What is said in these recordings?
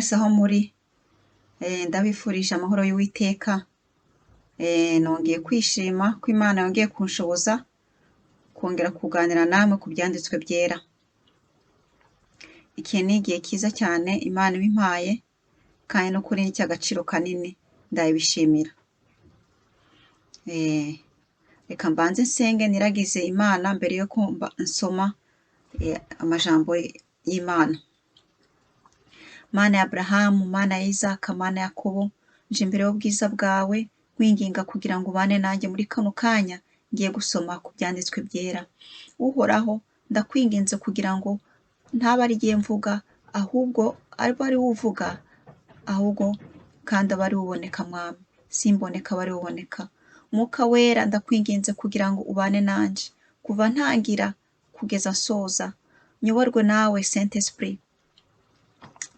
mwese aho muri ndabifurije amahoro y'Uwiteka. Nongeye kwishima ko Imana yongeye kunshoboza kongera kuganira namwe ku byanditswe byera. Iki ni igihe cyiza cyane Imana ibimpaye kandi no kuri ni icy'agaciro kanini ndabishimira. Reka mbanze nsenge niragize Imana mbere yo nsoma amajambo y'Imana. Mana ya Aburahamu, Mana ya Isaka, Mana ya Yakobo, nje imbere y'ubwiza bwawe nkwinginga kugira ngo ubane nanjye muri kano kanya ngiye gusoma ku byanditswe byera. Uhoraho, ndakwinginze kugira ngo ntaba ari igihe mvuga, ahubwo abe ari wowe uvuga, ahubwo kandi abe ari wowe uboneka Mwami, simboneka abe ari wowe uboneka. Mwuka wera, ndakwinginze kugira ngo ubane nanjye kuva ntangira kugeza nsoza, nyoborwe nawe Saint Esprit.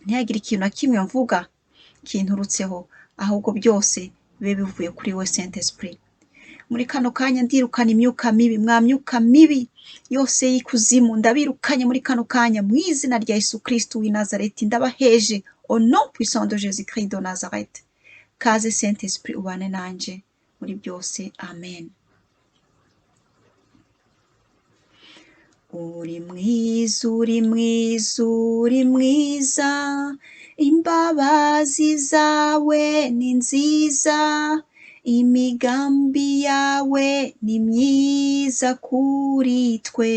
Ntihagire ikintu na kimwe mvuga kinturutseho, ahubwo byose bibe bivuye kuri we Saint Esprit. Muri kano kanya ndirukana imyuka mibi, mwa myuka mibi yose y'ikuzimu ndabirukanye muri kano kanya mu izina rya Yesu Kristo w'i Nazareti, ndabaheje au nom puissant de Jésus Christ de Nazareth. Kaze Saint Esprit ubane nanje muri byose, amen. Uri mwiza, uri mwiza, uri mwiza, imbabazi zawe ni nziza, imigambi yawe ni myiza kuri twe.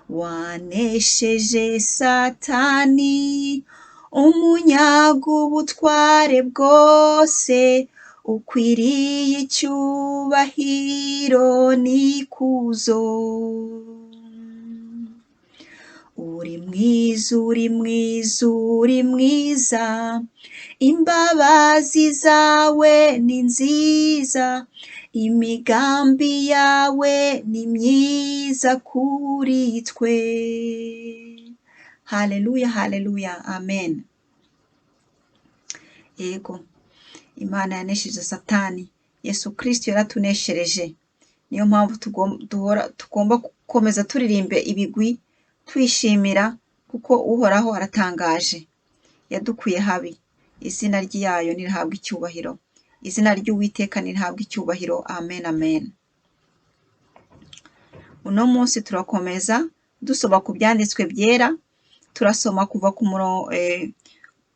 Wanesheje Satani, umunyaga ubutware bwose, ukwiriye icyubahiro n'ikuzo. Uri mwiza, uri mwiza, uri mwiza, imbabazi zawe ni nziza, imigambi yawe ni myiza kuri twe. Haleluya, haleluya, amen. Yego, Imana yanesheje Satani, Yesu Kristo yaratuneshereje. Niyo mpamvu tugomba gukomeza turirimbe ibigwi twishimira, kuko uhoraho aratangaje, yadukuye habi. Izina ryayo nirihabwe icyubahiro, izina ry'Uwiteka nirihabwe icyubahiro, amen, amen. Uno munsi turakomeza dusoma ku byanditswe byera. Turasoma kuva ku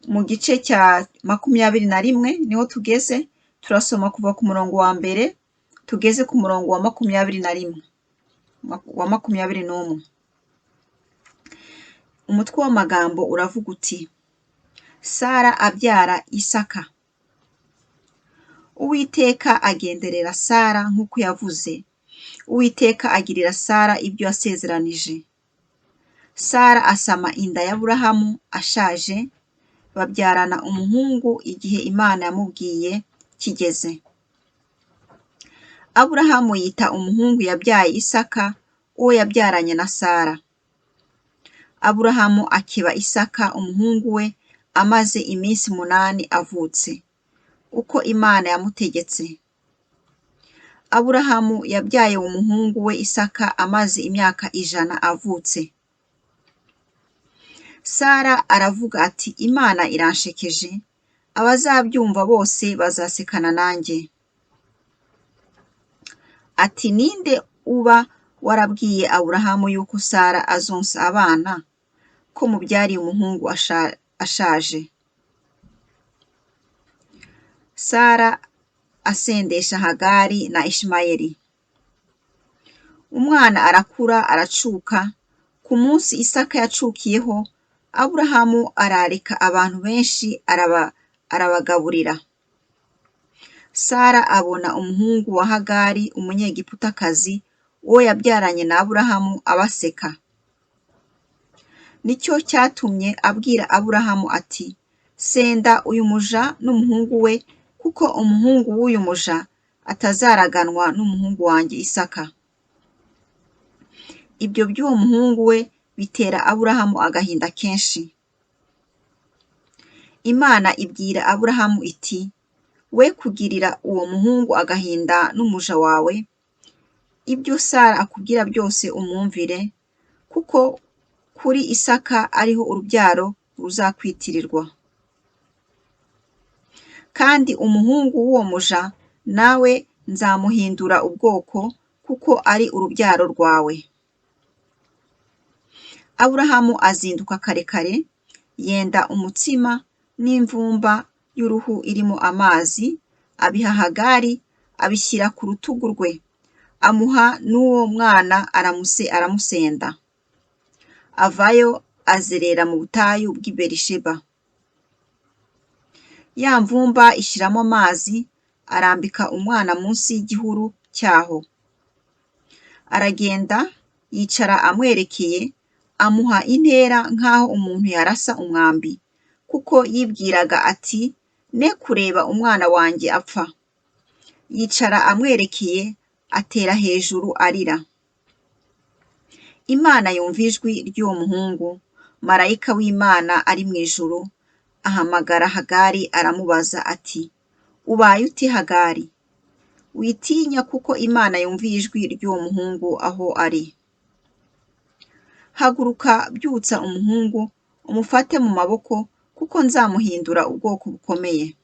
mu gice cya 21 niho tugeze. Turasoma kuva ku murongo wa mbere tugeze ku murongo wa 21 wa 21. Umutwe w'amagambo uravuga uti: Sara abyara Isaka. Uwiteka agenderera Sara nk'uko yavuze. Uwiteka agirira Sara ibyo yasezeranije. Sara asama inda ya Aburahamu ashaje, babyarana umuhungu igihe Imana yamubwiye kigeze. Aburahamu yita umuhungu yabyaye Isaka uwo yabyaranye na Sara. Aburahamu akiba Isaka umuhungu we amaze iminsi 8 avutse, uko Imana yamutegetse. Aburahamu yabyaye umuhungu we Isaka amaze imyaka 100 avutse. Sara aravuga ati, Imana iranshekeje, abazabyumva bose bazasekana nanjye. Ati, ninde uba warabwiye Aburahamu yuko Sara azonsa abana, ko mubyariye umuhungu ashaje? Sara asendesha Hagari na Ishimayeli. Umwana arakura aracuka. Ku munsi Isaka yacukiyeho, Aburahamu ararika abantu benshi arabagaburira. Sara abona umuhungu wa Hagari umunyegiputakazi uwo yabyaranye na Aburahamu abaseka. Nicyo cyatumye abwira Aburahamu ati, senda uyu muja n'umuhungu we, kuko umuhungu w'uyu muja atazaraganwa n'umuhungu wanjye Isaka. Ibyo by'uwo muhungu we bitera Aburahamu agahinda kenshi. Imana ibwira Aburahamu iti, we kugirira uwo muhungu agahinda n'umuja wawe, ibyo Sara akubwira byose umwumvire, kuko kuri Isaka ariho urubyaro ruzakwitirirwa. Kandi umuhungu w'uwo muja nawe nzamuhindura ubwoko, kuko ari urubyaro rwawe. Aburahamu azinduka kare kare, yenda umutsima n'imvumba y'uruhu irimo amazi, abiha Hagari, abishyira ku rutugu rwe, amuha n'uwo mwana aramusenda. Avayo azerera mu butayu bw'i Berisheba. Ya mvumba ishiramo amazi, arambika umwana munsi y'igihuru cyaho. Aragenda yicara amwerekeye, amuha intera nk'aho umuntu yarasa umwambi, kuko yibwiraga ati, ne kureba umwana wanjye apfa. Yicara amwerekeye, atera hejuru arira. Imana yumva ijwi ry'uwo muhungu, marayika w'Imana ari mu ijuru ahamagara Hagari aramubaza ati, ubaye ute Hagari? Witinya, kuko Imana yumviye ijwi ry'uwo muhungu aho ari. Haguruka, byutsa umuhungu, umufate mu maboko, kuko nzamuhindura ubwoko bukomeye.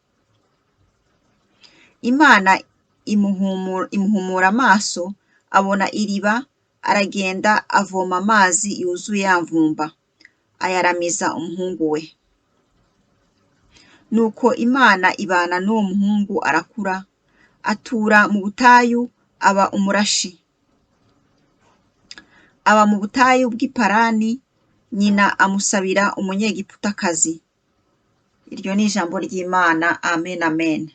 Imana imuhumura amaso, abona iriba, aragenda avoma amazi yuzuye ya mvumba, ayaramiza umuhungu we. Nuko Imana ibana n'uwo muhungu arakura, atura mu butayu, aba umurashi. Aba mu butayu bw'i Parani, nyina amusabira umunyegiputakazi. Iryo ni ijambo ry'Imana. Amen, amen.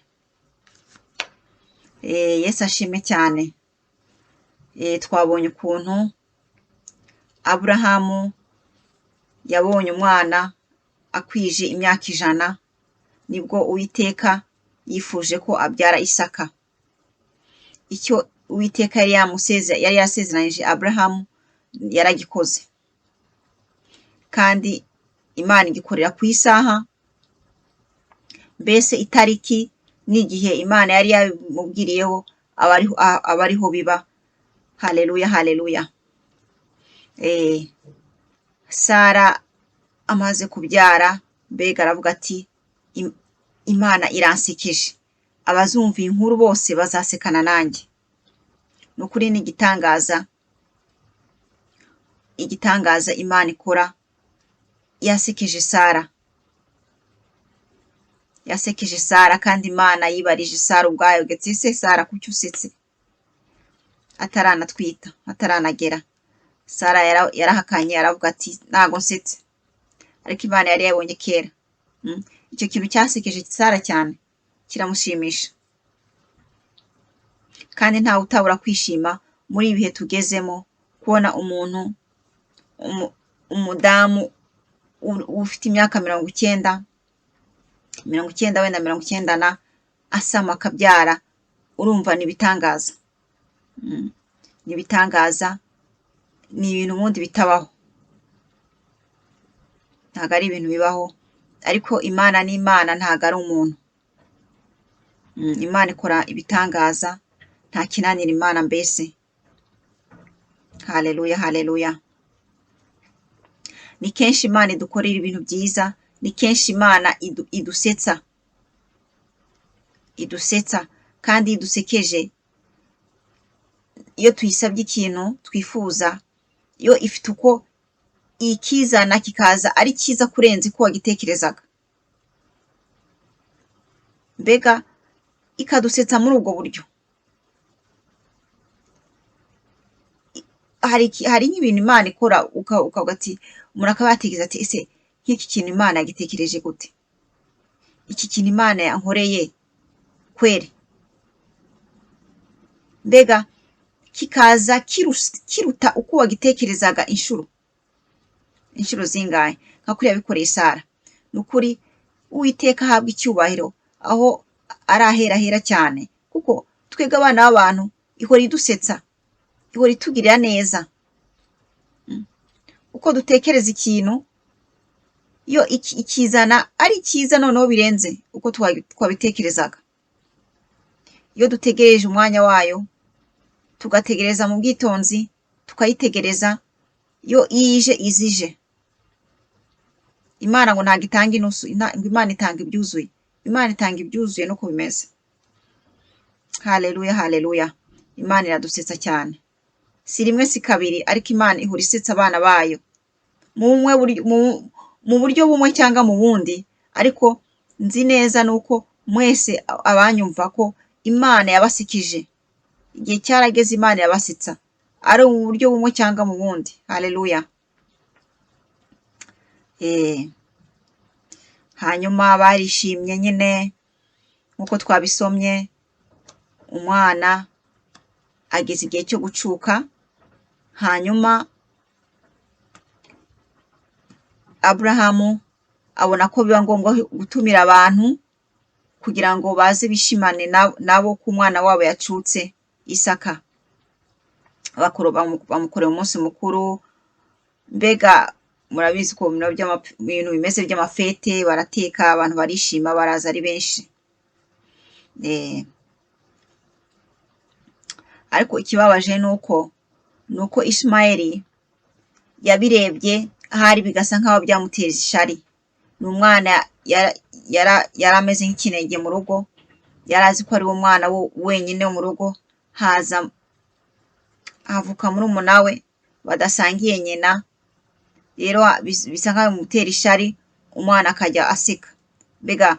Yesu ashimwe cyane. Twabonye ukuntu Aburahamu yabonye umwana akwije imyaka 100, nibwo Uwiteka yifuje ko abyara Isaka. Icyo Uwiteka yari yasezeranyije Aburahamu yaragikoze. Kandi Imana igikorera ku isaha, mbese itariki n'igihe Imana yari yamubwiriyeho aba ariho biba. Haleluya, haleluya. Sara amaze kubyara, mbega aravuga ati, Imana iransekeje, abazumva inkuru bose bazasekana nanjye. Nukuri ni igitangaza Imana ikora. Yasekeje Sara, kandi Imana yibarije Sara ubwayo, getse se Sara kuki usetse? Ataranatwita, ataranagera. Sara yarahakanye, aravuga ati, ntago nsetse. Ariko Imana yari yabonye kera. Icyo kintu cyasekeje Sara cyane, kiramushimisha. Kandi ntawe utabura kwishima muri ibihe tugezemo, kubona umuntu, umudamu ufite imyaka 90, wenda 90 asama akabyara. Urumva ni ibitangaza. Ni ibitangaza, ni ibintu ubundi bitabaho. Ntabwo ari ibintu bibaho, ariko Imana ni Imana, ntabwo ari umuntu. Imana ikora ibitangaza, nta kinanira Imana mbese. Haleluya, haleluya. Ni kenshi Imana idukorera ibintu byiza, ni kenshi Imana idusetsa kandi idusekeje. Iyo tuyisabye ikintu twifuza, iyo ifite uko ikizana kikaza ari cyiza kurenza uko wagitekerezaga, mbega ikadusetsa muri ubwo buryo. Hari nk'ibintu Imana ikora ukavuga ati, umuntu akaba yatekereza ati, ese nk'iki kintu Imana yagitekereje gute? Iki kintu Imana yankoreye kweri? Mbega kikaza kiruta uko wagitekerezaga inshuro zingahe, nka kuri yabikoreye Sara. Nukuri Uwiteka ahabwa icyubahiro aho ari ahera cyane, kuko twebwe abana b'abantu ihora idusetsa, ihora itugirira neza. Uko dutekereza ikintu, iyo ikizana ari cyiza noneho birenze uko twabitekerezaga. Iyo dutegereje umwanya wayo, tugategereza mu bwitonzi, tukayitegereza, yo izije Imana ngo ntabwo itanga inusu, ngo Imana itanga ibyuzuye. Imana itanga ibyuzuye nuko bimeze. Haleluya, haleluya. Imana iradusetsa cyane. Si rimwe si kabiri, ariko Imana ihora isetsa abana bayo. Mu buryo bumwe cyangwa mu bundi, ariko nzi neza nuko mwese abanyumva ko Imana yabasikije. Igihe cyarageze Imana yabasetsa. Ari mu buryo bumwe cyangwa mu bundi. Haleluya. Hanyuma barishimye nyine nk'uko twabisomye, umwana ageze igihe cyo gucuka. Hanyuma Aburahamu abona ko biba ngombwa gutumira abantu kugira ngo baze bishimane nabo ko umwana wabo yacutse, Isaka. Bamukorera umunsi mukuru. Mbega murabizi ko ibintu bimeze by'amafete, barateka, abantu barishima, baraza ari benshi. Ariko ikibabaje nuko Ishimayeli yabirebye ahari bigasa nkaho byamutera ishari. Ni umwana yari ameze nk'ikinege mu rugo, yari azi ko ari umwana wenyine mu rugo. Havuka murumuna we badasangiye nyina, rero bisa nkaho bimutera ishari. Umwana akajya aseka, mbega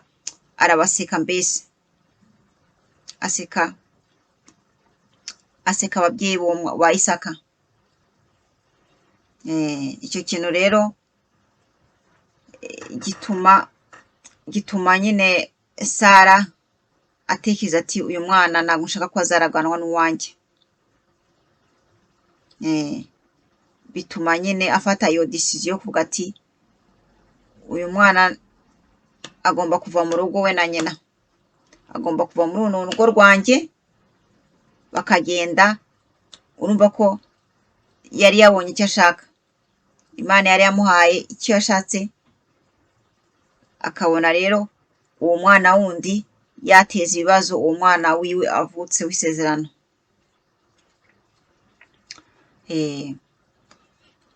arabaseka, mbese aseka ababyeyi ba Isaka. Icyo kintu rero gituma nyine Sara atekereza ati uyu mwana ntabwo nshaka ko azaraganwa n'uwanjye. Bituma nyine afata iyo decision yo kuvuga ati uyu mwana agomba kuva mu rugo we na nyina, agomba kuva muri runo rugo rwanjye bakagenda. Urumva ko yari yabonye icyo ashaka. Imana yari yamuhaye icyo yashatse, akabona rero uwo mwana wundi yateza ibibazo uwo mwana wiwe avutse w'isezerano.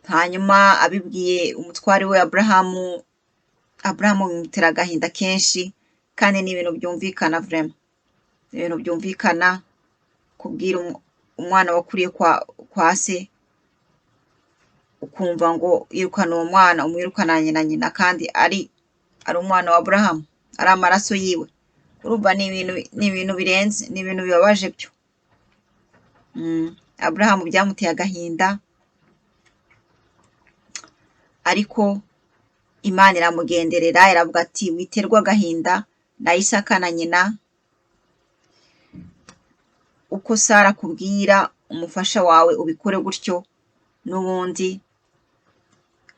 Hanyuma abibwiye umutware we Aburahamu bimutera agahinda kenshi, kandi ni ibintu byumvikana vraiment. Ibintu byumvikana kubwira umwana wakuriye kwa se, ukumva ngo yirukana uwo mwana, umwirukananye na nyina, kandi ari umwana wa Aburahamu, ari amaraso yiwe. Urumva ni ibintu birenze, ni ibintu bibabaje byo. Aburahamu byamuteye agahinda, ariko Imana iramugenderera, iravuga ati witerwa agahinda na Isaka na nyina. Uko Sara akubwira umufasha wawe ubikore gutyo. N'ubundi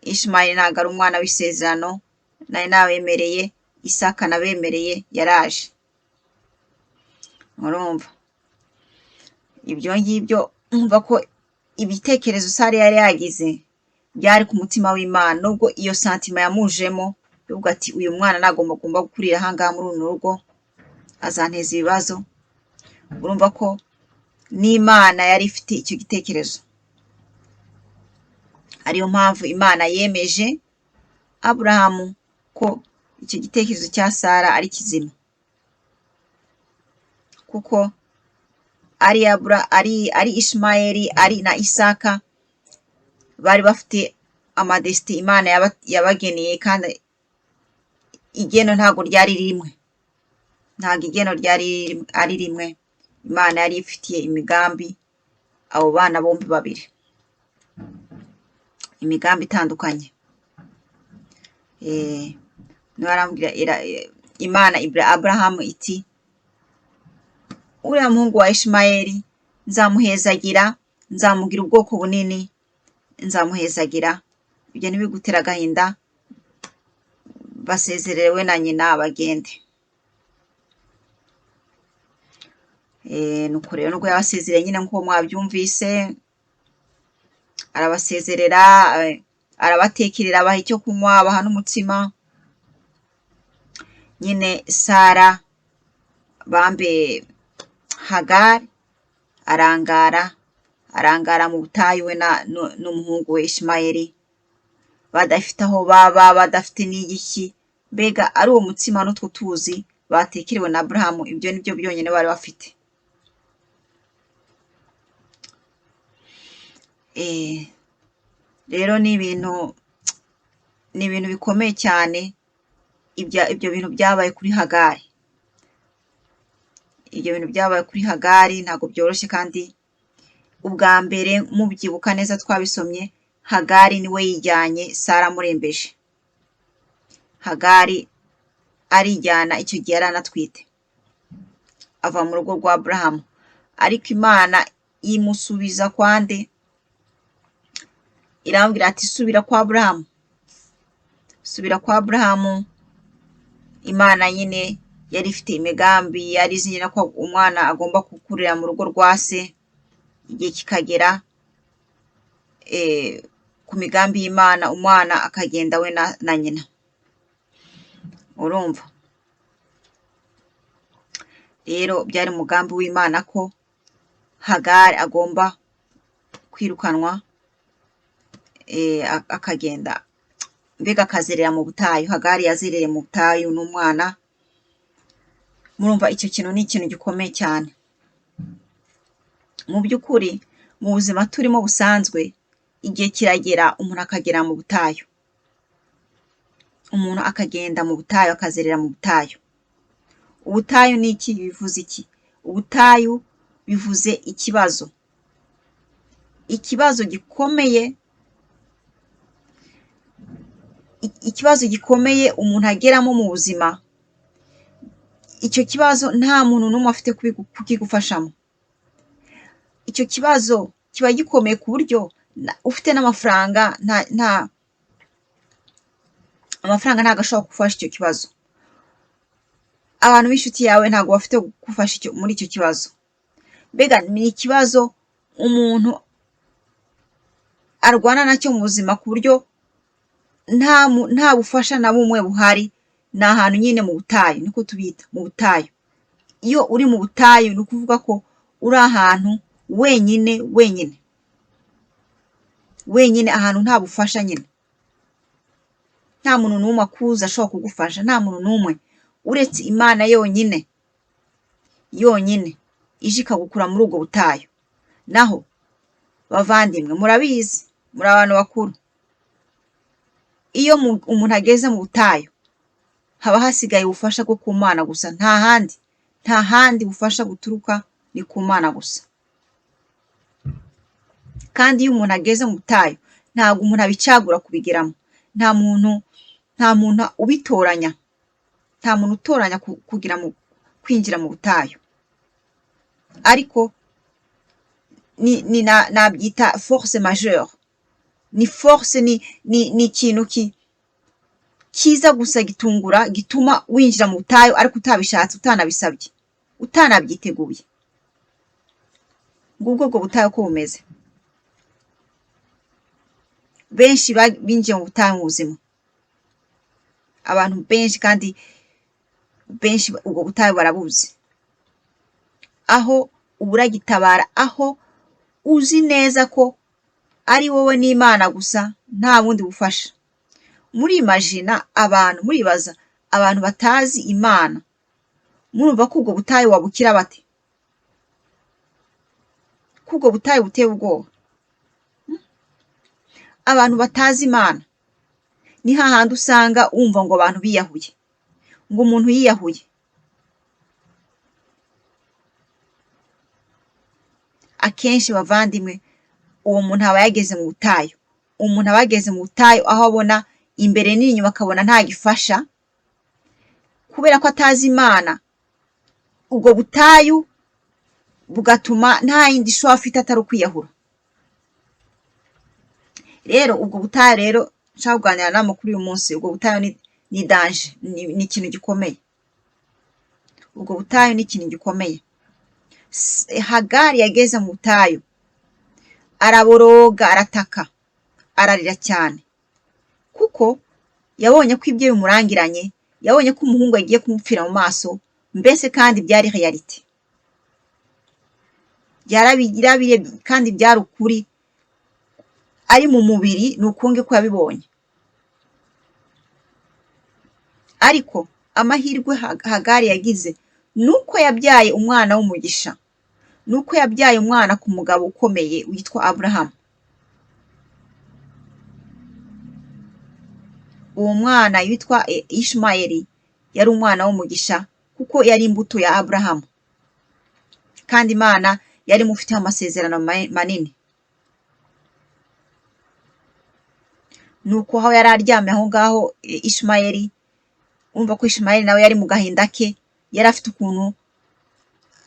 Ishimayeli ntabwo ari umwana w'isezerano, nari nabemereye, Isaka nabemereye yaraje. Murumva ibyo ngibyo, umva ko ibitekerezo Sara yari yagize byari ku mutima w'Imana, nubwo iyo santima yamujemo yovuga ati uyu mwana nagomba gukurira ahangaha muri runo rugo, azanteza ibibazo. Urumva ko n'Imana yari ifite icyo gitekerezo. Ariyo mpamvu Imana yemeje Aburahamu ko icyo gitekerezo cya Sara ari kizima, kuko ari Ishimayeli ari na Isaka bari bafite amadesiti Imana yabageneye, kandi igeno ntabwo ryari rimwe. Ntabwo igeno ryari ari rimwe. Imana yari ifitiye imigambi abo bana bombi babiri, imigambi itandukanye. Imana ibwira Aburahamu iti uriya muhungu wa Ishimayeli nzamuhezagira, nzamugira ubwoko bunini, nzamuhezagira. Ibyo ntibigutera agahinda, basezerewe na nyina bagende. Nuko rero nubwo yabasezereye nyine nk'uko mwabyumvise, arabasezerera, arabatekerera, abaha icyo kunywa, abaha n'umutsima. Nyine Sara bambe Hagari arangara mu butayu we n'umuhungu we Ishimayeli. badafite aho baba, badafite n'igiki, mbega ari uwo mutsima n'utwo tuzi batekerewe na Aburahamu, ibyo nibyo byonyine bari bafite. Rero ni ibintu bikomeye cyane, ibyo bintu byabaye kuri Hagari. Ibyo bintu byabaye kuri Hagari ntabwo byoroshye, kandi ubwa mbere mubyibuka neza twabisomye, Hagari niwe yijyanye, Sara amurembeje. Hagari arijyana, icyo gihe yari anatwite, ava mu rugo rwa Aburahamu, ariko Imana imusubiza kwa nde? Irambwira ati subira kwa Aburahamu, subira kwa Aburahamu. Imana nyine yari ifite imigambi, yari izi nyine ko umwana agomba gukurira mu rugo rwa se, igihe kikagera ku migambi y'Imana, umwana akagenda we na nyina. Urumva? Rero byari umugambi w'Imana ko Hagari agomba kwirukanwa, akagenda, mbega akazerera mu butayu. Hagari yazerere mu butayu n'umwana. Murumva icyo kintu ni ikintu gikomeye cyane. Mu by'ukuri mu buzima turimo busanzwe, igihe kiragera umuntu akagera mu butayu, umuntu akagenda mu butayu, akazerera mu butayu. Ubutayu ni iki? Bivuze iki? Ubutayu bivuze ikibazo, ikibazo gikomeye, ikibazo gikomeye umuntu ageramo mu buzima. Icyo kibazo nta muntu n'umwe afite kukigufashamo. Icyo kibazo kiba gikomeye ku buryo ufite n'amafaranga, amafaranga ntabwo ashobora kugufasha icyo kibazo. Abantu b'inshuti yawe ntabwo bafite kugufasha muri icyo kibazo. Mbega ni ikibazo umuntu arwana nacyo mu buzima ku buryo nta bufasha na bumwe buhari. Ni ahantu nyine mu butayu, niko tubita, mu butayu. Iyo uri mu butayu ni ukuvuga ko uri ahantu wenyine, ahantu nta bufasha nyine. Nta muntu n'umwe akuza ashobora kugufasha, nta muntu n'umwe uretse Imana yonyine ije ikagukura muri ubwo butayu. Naho bavandimwe, murabizi, muri abantu bakuru, iyo umuntu ageze mu butayu haba hasigaye ubufasha bwo ku Mana gusa, nta handi bufasha buturuka, ni ku Mana gusa. Kandi iyo umuntu ageze mu butayu ntabwo umuntu abicagura kubigeramo, nta muntu ubitoranya, nta muntu utoranya kwinjira mu butayu. Ariko nabyita force majeure. Ni force, ni ikintu kiza gusa gitungura, gituma winjira mu butayu ariko utabishatse, utanabisabye, utanabyiteguye. Ngubwo ubwo butayu uko bumeze. Benshi binjiye mu butayu mu buzima, abantu benshi, kandi benshi ubwo butayu barabuzi. Aho ubura gitabara, aho uzi neza ko ari wowe n'Imana gusa, nta bundi bufasha. Muribaza abantu batazi Imana, murumva ko ubwo butayu wabukira bate? Ko ubwo butayu buteye ubwoba. Abantu batazi Imana ni hahandi usanga wumva ngo abantu biyahuye, ngo umuntu yiyahuye. Akenshi bavandimwe, uwo muntu aba yageze mu butayu. Umuntu aba yageze mu butayu aho abona imbere n'inyuma, akabona nta gifasha, kubera ko atazi Imana. Ubwo butayu bugatuma nta yindi shwa afite atari ukwiyahura. Rero ubwo butayu rero nshaka kuganira namwe kuri uyu munsi. Ubwo butayu ni danger, ni ikintu gikomeye. Ubwo butayu ni ikintu gikomeye. Hagari yageze mu butayu, araboroga, arataka, ararira cyane, kuko yabonye ko ibyo bimurangiranye, yabonye ko umuhungu yagiye kumupfira mu maso, mbese kandi byari reality, byarabirebye kandi byari ukuri, ari mu mubiri, ni ukunge ko yabibonye. ariko amahirwe Hagari yagize nuko yabyaye umwana w'umugisha, nuko yabyaye umwana ku mugabo ukomeye witwa Aburahamu. Uwo mwana witwa Ishimayeli yari umwana w'umugisha kuko yari imbuto ya Aburahamu, kandi Imana yari imufiteho amasezerano manini. Nuko aho yari aryamye aho ngaho Ishimayeli, umva ko Ishimayeli nawe yari mu gahinda ke, yari afite ukuntu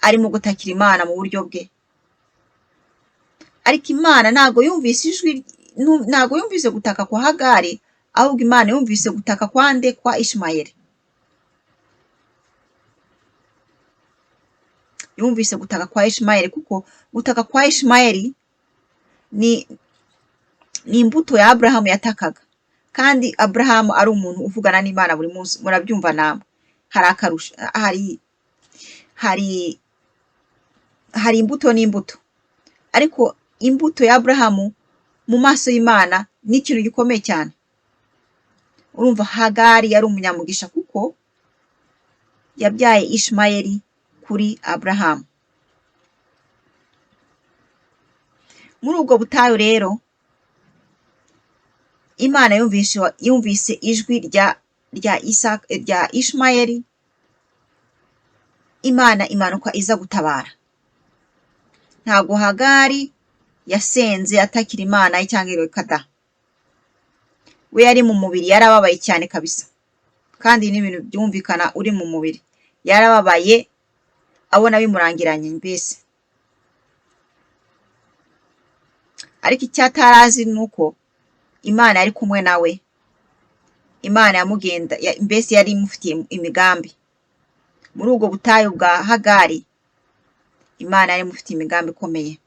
arimo gutakira Imana mu buryo bwe, ariko Imana ntabwo yumvise gutaka kwa Hagari, ahubwo Imana yumvise gutaka kwa Ishimayeli. Yumvise gutaka kwa Ishimayeli, kuko gutaka kwa Ishimayeli ni imbuto ya Aburahamu yatakaga, kandi Aburahamu ari umuntu uvugana n'Imana buri munsi. Murabyumva namwe, hari akarusho, hari imbuto n'imbuto, ariko imbuto ya Aburahamu mu maso y'Imana ni ikintu gikomeye cyane. Urumva Hagari yari umunyamugisha kuko yabyaye Ishimayeli kuri Aburahamu. Muri ubwo butayu rero Imana yumvise ijwi rya Ishimayeli. Imana imanuka iza gutabara. Ntabwo Hagari yasenze atakira Imana cyangwa irokada. We yari mu mubiri, yarababaye cyane kabisa, kandi n'ibintu byumvikana uri mu mubiri. Yarababaye abona bimurangiranye mbese, ariko icyo atarazi ni uko Imana yari kumwe nawe. Imana mbese yari imufitiye imigambi. Muri ubwo butayu bwa Hagari, Imana yari imufitiye imigambi ikomeye.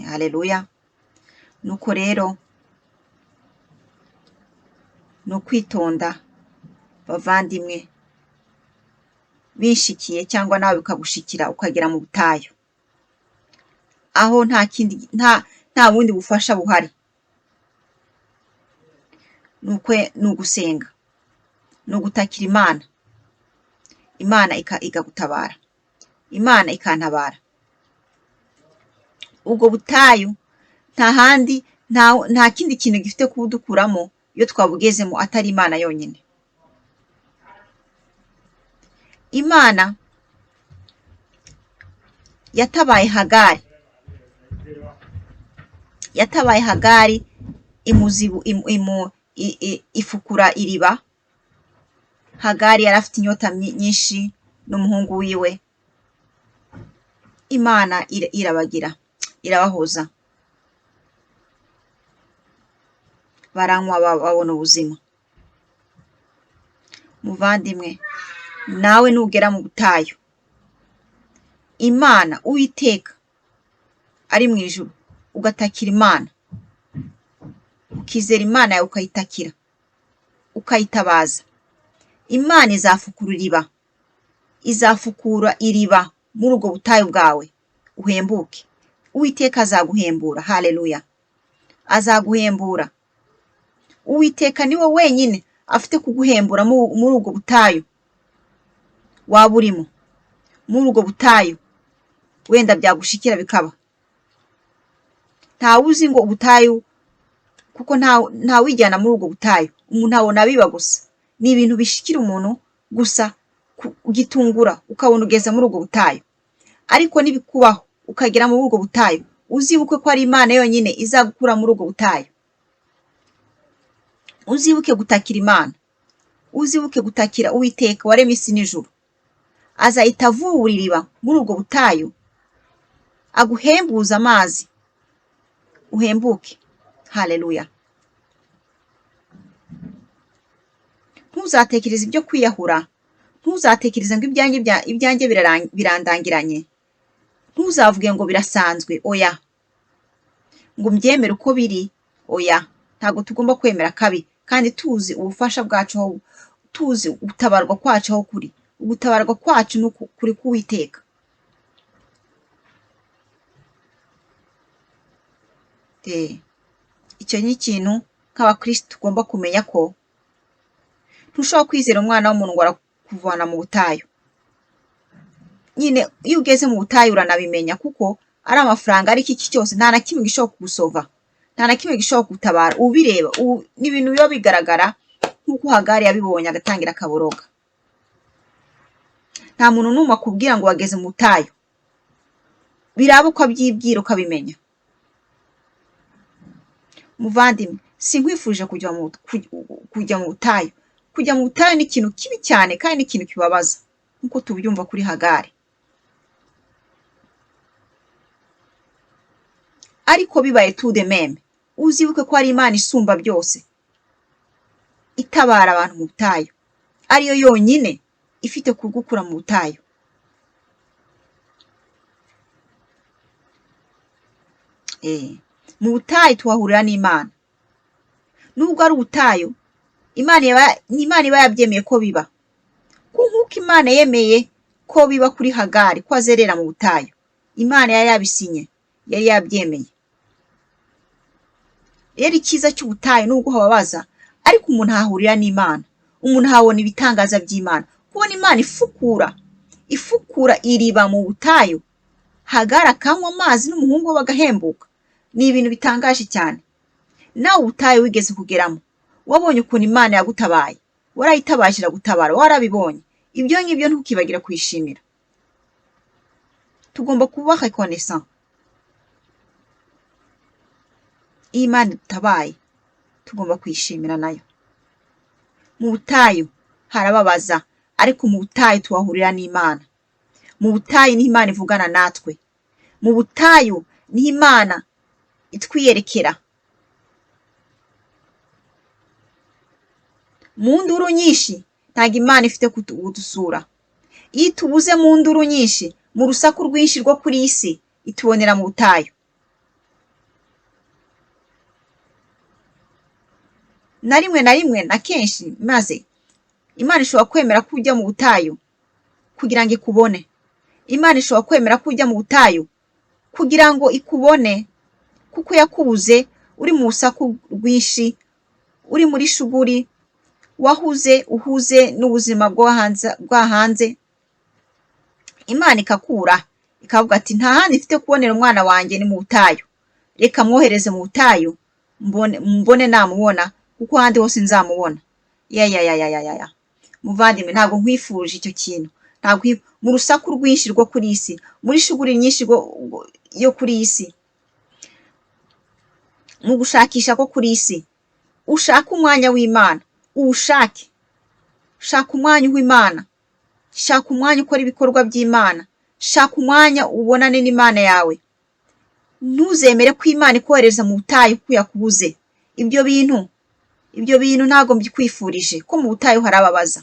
Haleluya. Nuko rero ni ukwitonda bavandimwe, binshikiye cyangwa nawe bikagushikira ukagera mu butayu aho nta bundi bufasha buhari. Ni ugusenga, ni ugutakira Imana. Imana ikagutabara, Imana ikantabara. Ubwo butayu nta kindi kintu gifite kubudukuramo iyo twabugezemo atari Imana yonyine. Imana yatabaye Hagari ifukura iriba. Hagari yari afite inyota nyinshi n'umuhungu wiwe. Imana irabahoza, baranywa babona ubuzima. Muvandimwe, nawe nugera mu butayu, Imana Uwiteka ari mu ijuru, ugatakira Imana, ukizera Imana yawe, ukayitakira, ukayitabaza, Imana izafukura iriba muri ubwo butayu bwawe, uhembuke. Uwiteka azaguhembura. Haleluya. Azaguhembura. Uwiteka niwe wenyine afite kuguhembura muri ubwo butayu waba urimo. Muri ubwo butayu wenda byagushikira bikaba, ntawe uzi ngo ubutayu, kuko ntawijyana muri ubwo butayu. Umuntu abona biba gusa, ni ibintu bishikira umuntu gusa ugitungura ukabona ugeze muri ubwo butayu. Ariko nibikubaho ukagera muri ubwo butayu, uzibuke ko ari Imana yonyine izagukura muri ubwo butayu. Uzibuke gutakira Imana, uzibuke gutakira Uwiteka waremye isi n'ijuru. Azahita avubura iriba muri ubwo butayu, aguhembuza amazi, uhembuke. Haleluya. Ntuzatekereze ibyo kwiyahura, ntuzatekereze ngo ibyanjye birandangiranye, ntuzavuge ngo birasanzwe. Oya, ngo mbyemere uko biri. Oya, ntabwo tugomba kwemera kabi, kandi tuzi ubufasha bwacu, tuzi gutabarwa kwacu aho kuri. Ugutabarwa kwacu ni kuri k'Uwiteka. Icyo ni ikintu nk'abakristo tugomba kumenya, ko ntushobora kwizera umwana w'umuntu ngo arakuvana mu butayu. Nyine iyo ugeze mu butayu uranabimenya kuko ari amafaranga ariko iki cyose nta na kimwe gishobora kugusova, nta na kimwe gishobora kugutabara. Ubireba ni ibintu biba bigaragara nk'uko Hagari yabibonye agatangira akaboroga. Nta muntu n'umwe akubwira ngo wageze mu butayu, biraba uko abyibwira ukabimenya. Muvandimwe, sinkwifuje kujya mu butayu. Kujya mu butayu ni ikintu kibi cyane kandi ni ikintu kibabaza nk'uko tubyumva kuri Hagari. Ariko bibaye tout de même, uzibuke ko hari Imana isumba byose itabara abantu mu butayu, ariyo yonyine ifite kugukura mu butayu. Mu butayu tuhahurira n'Imana. Nubwo ari ubutayu, Imana iba yabyemeye ko biba. Nk'uko Imana yemeye ko biba kuri Hagari, ko azerera mu butayu. Imana yari yabisinye, yari yabyemeye. Rero icyiza cy'ubutayu nubwo hababaza, ariko umuntu ahahurira n'Imana. Umuntu ahabona ibitangaza by'Imana. Kubona Imana ifukura iriba mu butayu, Hagari akanywa amazi n'umuhungu we bagahembuka. Ni ibintu bitangaje cyane. Nawe ubutayu wigeze kugeramo, wabonye ukuntu Imana yagutabaye, warayitabaje iragutabara, warabibonye. Ibyo ngibyo ntukibagire kwishimira. Tugomba kuba reconnaissant. Iyo Imana idutabaye, tugomba kwishimira nayo. Mu butayu harababaza, ariko mu butayu tuhahurira n'Imana. Mu butayu niho Imana ivugana natwe. Mu butayu niho Imana itwiyerekera. Mu nduru nyinshi ntabwo Imana ifite kudusura. Iyo tubuze mu nduru nyinshi, mu rusaku rwinshi rwo kuri iyi si, itubonera mu butayu. Na rimwe na kenshi maze Imana ishobora kwemera ko ujya mu butayu kugira ngo ikubone. Imana ishobora kwemera ko ujya mu butayu kugira ngo ikubone, kuko yakubuze uri mu rusaku rwinshi, uri muri shuguri, uhuze n'ubuzima bwo hanze. Imana ikakura ikavuga ati nta handi mfite kubonera umwana wanjye ni mu butayu. Reka mwohereze mu butayu mbone namubona, kuko ahandi hose nzamubona. Ya. Muvandimwe, ntabwo nkwifuje icyo kintu. Mu rusaku rwinshi rwo kuri iyi si, muri shuguri nyinshi yo kuri iyi si, mu gushakisha ko kuri iyi si, ushaka umwanya w'Imana, uwushake. Shaka umwanya w'Imana, shaka umwanya ukora ibikorwa by'Imana, shaka umwanya ubonane n'Imana yawe. Ntuzemere ko Imana ikohereza mu butayu ko yakubuze. Ibyo bintu ntabwo mbikwifurije, ko mu butayu harababaza.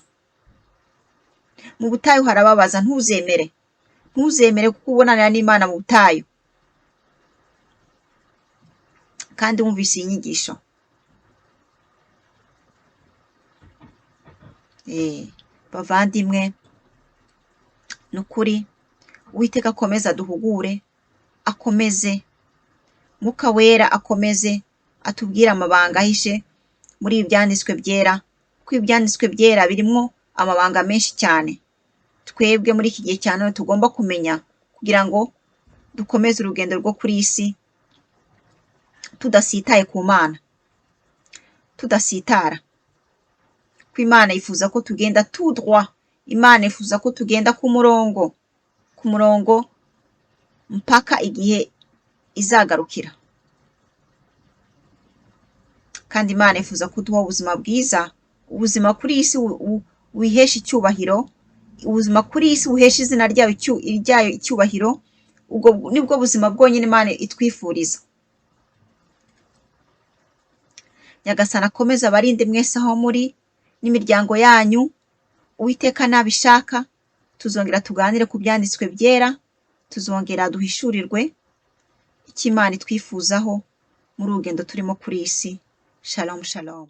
Mu butayu harababaza, ntuzemere kuko ubonanira n'Imana mu butayu. Kandi wumvise iyi nyigisho. Bavandimwe, ni ukuri Uwiteka akomeze aduhugure, akomeze Mwuka Wera akomeze atubwire amabanga ahishe muri ibi byanditswe byera, kuko ibyanditswe byera birimo amabanga menshi cyane twebwe muri iki gihe cya none tugomba kumenya, kugira ngo dukomeze urugendo rwo kuri iyi si tudasitaye ku Mana, tudasitara. Ko Imana yifuza ko tugenda tout droit. Imana yifuza ko tugenda ku murongo mpaka igihe izagarukira. Kandi Imana yifuza ko duha ubuzima bwiza, ubuzima kuri iyi si wihesha icyubahiro, ubuzima kuri iyi si buhesha izina ryayo icyubahiro. Ubwo nibwo buzima bwonyine Imana itwifuriza. Nyagasani akomeze abarinde mwese aho muri n'imiryango yanyu. Uwiteka nabishaka tuzongera tuganire ku byanditswe byera, tuzongera duhishurirwe icyo Imana itwifuzaho muri urugendo turimo kuri iyi si. Shalom shalom.